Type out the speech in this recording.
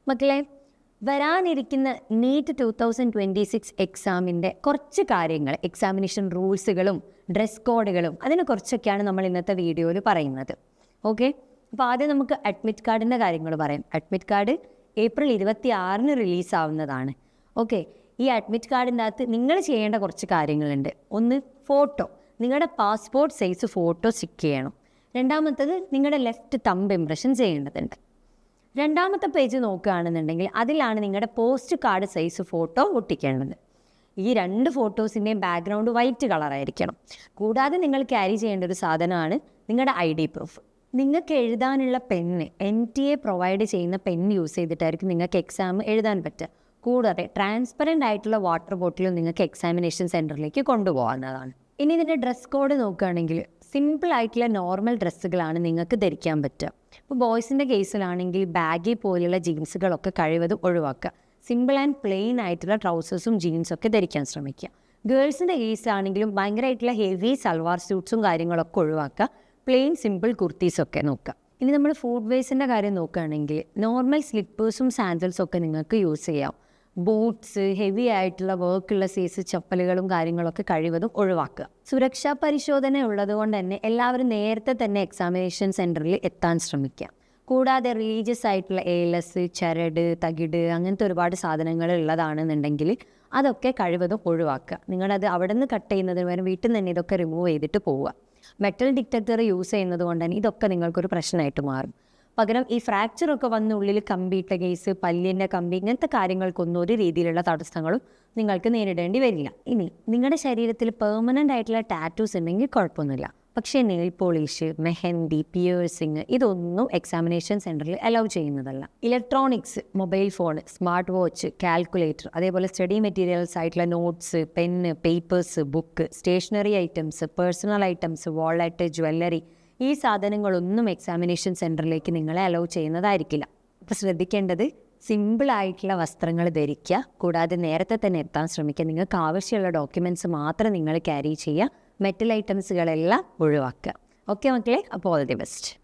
മക്കളെ, വരാനിരിക്കുന്ന നീറ്റ് 2026 എക്സാമിൻ്റെ കുറച്ച് കാര്യങ്ങൾ, എക്സാമിനേഷൻ റൂൾസുകളും ഡ്രസ് കോഡുകളും അതിനെ കുറിച്ചൊക്കെയാണ് നമ്മൾ ഇന്നത്തെ വീഡിയോയിൽ പറയുന്നത്. ഓക്കെ, അപ്പോൾ ആദ്യം നമുക്ക് അഡ്മിറ്റ് കാർഡിൻ്റെ കാര്യങ്ങൾ പറയാം. Admit card April 26 റിലീസാവുന്നതാണ്. ഓക്കെ, ഈ അഡ്മിറ്റ് കാർഡിൻ്റെ അകത്ത് നിങ്ങൾ ചെയ്യേണ്ട കുറച്ച് കാര്യങ്ങളുണ്ട്. ഒന്ന്, ഫോട്ടോ, നിങ്ങളുടെ പാസ്പോർട്ട് സൈസ് ഫോട്ടോ സ്റ്റിക്ക് ചെയ്യണം. രണ്ടാമത്തത്, നിങ്ങളുടെ ലെഫ്റ്റ് തമ്പ് ഇംപ്രഷൻ ചെയ്യേണ്ടതുണ്ട്. രണ്ടാമത്തെ പേജ് നോക്കുകയാണെന്നുണ്ടെങ്കിൽ അതിലാണ് നിങ്ങളുടെ പോസ്റ്റ് കാർഡ് സൈസ് ഫോട്ടോ ഒട്ടിക്കേണ്ടത്. ഈ രണ്ട് ഫോട്ടോസിൻ്റെയും ബാക്ക്ഗ്രൗണ്ട് വൈറ്റ് കളറായിരിക്കണം. കൂടാതെ നിങ്ങൾ ക്യാരി ചെയ്യേണ്ട ഒരു സാധനമാണ് നിങ്ങളുടെ ID പ്രൂഫ്. നിങ്ങൾക്ക് എഴുതാനുള്ള പെന്ന് NTA പ്രൊവൈഡ് ചെയ്യുന്ന പെന്ന് യൂസ് ചെയ്തിട്ടായിരിക്കും നിങ്ങൾക്ക് എക്സാം എഴുതാൻ പറ്റുക. കൂടാതെ ട്രാൻസ്പെറൻ്റ് ആയിട്ടുള്ള വാട്ടർ ബോട്ടിലും നിങ്ങൾക്ക് എക്സാമിനേഷൻ സെൻറ്ററിലേക്ക് കൊണ്ടുപോകാവുന്നതാണ്. ഇനി ഇതിൻ്റെ ഡ്രസ് കോഡ് നോക്കുകയാണെങ്കിൽ സിമ്പിൾ ആയിട്ടുള്ള നോർമൽ ഡ്രസ്സുകളാണ് നിങ്ങൾക്ക് ധരിക്കാൻ പറ്റുക. ഇപ്പോൾ ബോയ്സിൻ്റെ കേസിലാണെങ്കിൽ ബാഗി പോലെയുള്ള ജീൻസുകളൊക്കെ കഴിവതും ഒഴിവാക്കുക. സിമ്പിൾ ആൻഡ് പ്ലെയിൻ ആയിട്ടുള്ള ട്രൗസേഴ്സും ജീൻസൊക്കെ ധരിക്കാൻ ശ്രമിക്കുക. ഗേൾസിൻ്റെ കേസിലാണെങ്കിലും ഭയങ്കരമായിട്ടുള്ള ഹെവി സൽവാർ സ്യൂട്ട്സും കാര്യങ്ങളൊക്കെ ഒഴിവാക്കുക. പ്ലെയിൻ സിമ്പിൾ കുർത്തീസൊക്കെ നോക്കുക. ഇനി നമ്മൾ ഫുഡ് വെയർസിൻ്റെ കാര്യം നോക്കുകയാണെങ്കിൽ നോർമൽ സ്ലിപ്പേഴ്സും സാൻഡൽസും ഒക്കെ നിങ്ങൾക്ക് യൂസ് ചെയ്യാം. ബൂട്ട്സ്, ഹെവി ആയിട്ടുള്ള വർക്കുള്ള സൈസ് ചപ്പലുകളും കാര്യങ്ങളൊക്കെ കഴിവതും ഒഴിവാക്കുക. സുരക്ഷാ പരിശോധന ഉള്ളത് കൊണ്ട് തന്നെ എല്ലാവരും നേരത്തെ തന്നെ എക്സാമിനേഷൻ സെൻറ്ററിൽ എത്താൻ ശ്രമിക്കുക. കൂടാതെ റിലീജിയസ് ആയിട്ടുള്ള ALS, ചരട്, തകിട് അങ്ങനത്തെ ഒരുപാട് സാധനങ്ങൾ ഉള്ളതാണെന്നുണ്ടെങ്കിൽ അതൊക്കെ കഴിവതും ഒഴിവാക്കുക. നിങ്ങളത് അവിടെ നിന്ന് കട്ട് ചെയ്യുന്നതിന് പകരം വീട്ടിൽ നിന്ന് തന്നെ ഇതൊക്കെ റിമൂവ് ചെയ്തിട്ട് പോവുക. മെറ്റൽ ഡിറ്റക്ടർ യൂസ് ചെയ്യുന്നത് കൊണ്ട് തന്നെ ഇതൊക്കെ നിങ്ങൾക്കൊരു പ്രശ്നമായിട്ട് മാറും. പകരം ഈ ഫ്രാക്ചറൊക്കെ വന്ന ഉള്ളിൽ കമ്പിയിട്ട കേസ്, പല്ലിൻ്റെ കമ്പി, ഇങ്ങനത്തെ കാര്യങ്ങൾക്കൊന്നും ഒരു രീതിയിലുള്ള തടസ്സങ്ങളും നിങ്ങൾക്ക് നേരിടേണ്ടി വരില്ല. ഇനി നിങ്ങളുടെ ശരീരത്തിൽ പെർമനൻ്റ് ആയിട്ടുള്ള ടാറ്റൂസ് ഉണ്ടെങ്കിൽ കുഴപ്പമൊന്നുമില്ല. പക്ഷേ നെയിൽ പോളിഷ്, മെഹന്തി, പിയേഴ്സിങ് ഇതൊന്നും എക്സാമിനേഷൻ സെൻറ്ററിൽ അലൗ ചെയ്യുന്നതല്ല. Electronics, mobile phone, smart watch, calculator, അതേപോലെ സ്റ്റഡി മെറ്റീരിയൽസ് ആയിട്ടുള്ള notes, pen, papers, book, stationery items, personal items, wallet, jewellery, ഈ സാധനങ്ങളൊന്നും എക്സാമിനേഷൻ സെൻറ്ററിലേക്ക് നിങ്ങളെ അലൗ ചെയ്യുന്നതായിരിക്കില്ല. അപ്പോൾ ശ്രദ്ധിക്കേണ്ടത്, സിമ്പിളായിട്ടുള്ള വസ്ത്രങ്ങൾ ധരിക്കുക. കൂടാതെ നേരത്തെ തന്നെ എത്താൻ ശ്രമിക്കുക. നിങ്ങൾക്ക് ആവശ്യമുള്ള ഡോക്യുമെൻറ്റ്സ് മാത്രം നിങ്ങൾ ക്യാരി ചെയ്യുക. മെറ്റൽ ഐറ്റംസുകളെല്ലാം ഒഴിവാക്കുക. ഓക്കെ മക്കളെ, അപ്പോൾ ഓൾ ദി ബെസ്റ്റ്.